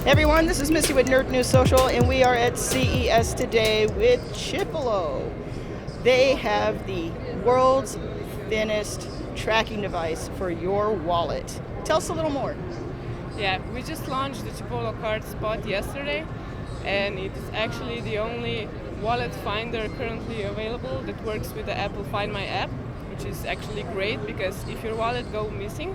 Everyone, this is Misty with Nerd News Social, and we are at CES today with Chipolo. They have the world's thinnest tracking device for your wallet. Tell us a little more. Yeah, we just launched the Chipolo Card Spot yesterday, and it's actually the only wallet finder currently available that works with the Apple Find My app, which is actually great because if your wallet goes missing,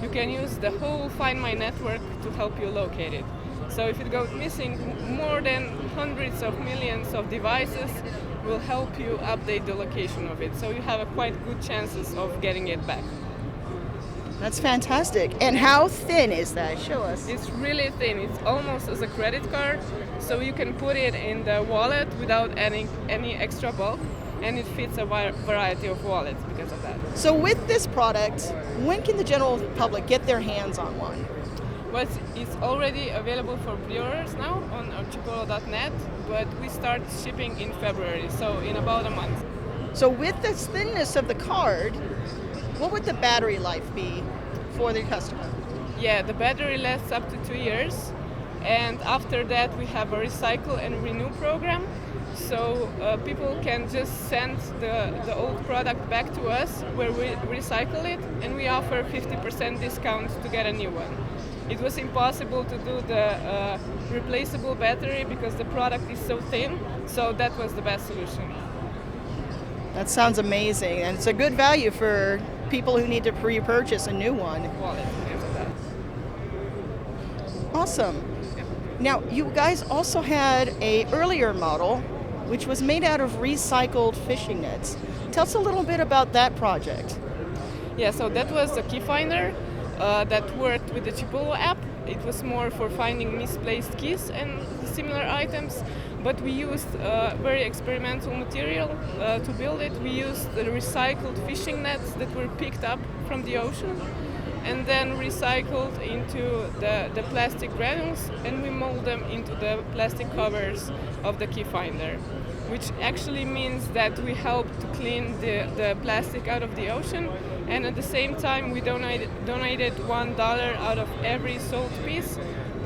you can use the whole Find My network to help you locate it. So if it goes missing, more than hundreds of millions of devices will help you update the location of it. So you have a quite good chances of getting it back. That's fantastic. And how thin is that? Show us. It's really thin. It's almost as a credit card, so you can put it in the wallet without any extra bulk, and it fits a variety of wallets because of that. So with this product, when can the general public get their hands on one? Well, it's already available for pre-orders now on chipolo.net, but we start shipping in February, so in about a month. So with the thinness of the card, what would the battery life be for the customer? Yeah, the battery lasts up to 2 years, and after that we have a recycle and renew program. So people can just send the old product back to us where we recycle it, and we offer 50% discount to get a new one. It was impossible to do the replaceable battery because the product is so thin, so that was the best solution. That sounds amazing, and it's a good value for people who need to pre-purchase a new one. Wallet, because of that. Awesome. Now, you guys also had an earlier model which was made out of recycled fishing nets. Tell us a little bit about that project. Yeah, so that was a key finder that worked with the Chipolo app. It was more for finding misplaced keys and similar items, but we used very experimental material to build it. We used the recycled fishing nets that were picked up from the ocean and then recycled into the plastic granules, and we mold them into the plastic covers of the key finder, which actually means that we help to clean the plastic out of the ocean, and at the same time we donated $1 out of every sold piece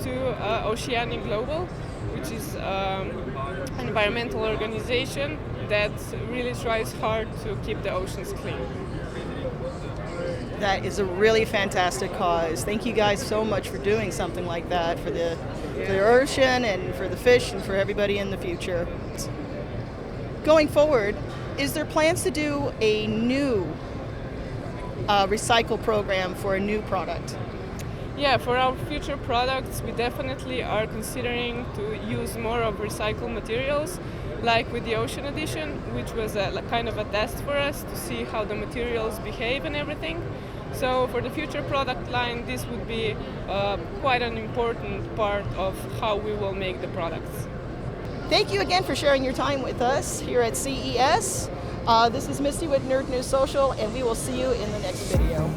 to Oceanic Global, which is an environmental organization that really tries hard to keep the oceans clean. That is a really fantastic cause. Thank you guys so much for doing something like that for the ocean and for the fish and for everybody in the future. Going forward, is there plans to do a new recycle program for a new product? Yeah, for our future products, we definitely are considering to use more of recycled materials, like with the Ocean Edition, which was a kind of a test for us to see how the materials behave and everything. So for the future product line, this would be quite an important part of how we will make the products. Thank you again for sharing your time with us here at CES. This is Misty with Nerd News Social, and we will see you in the next video.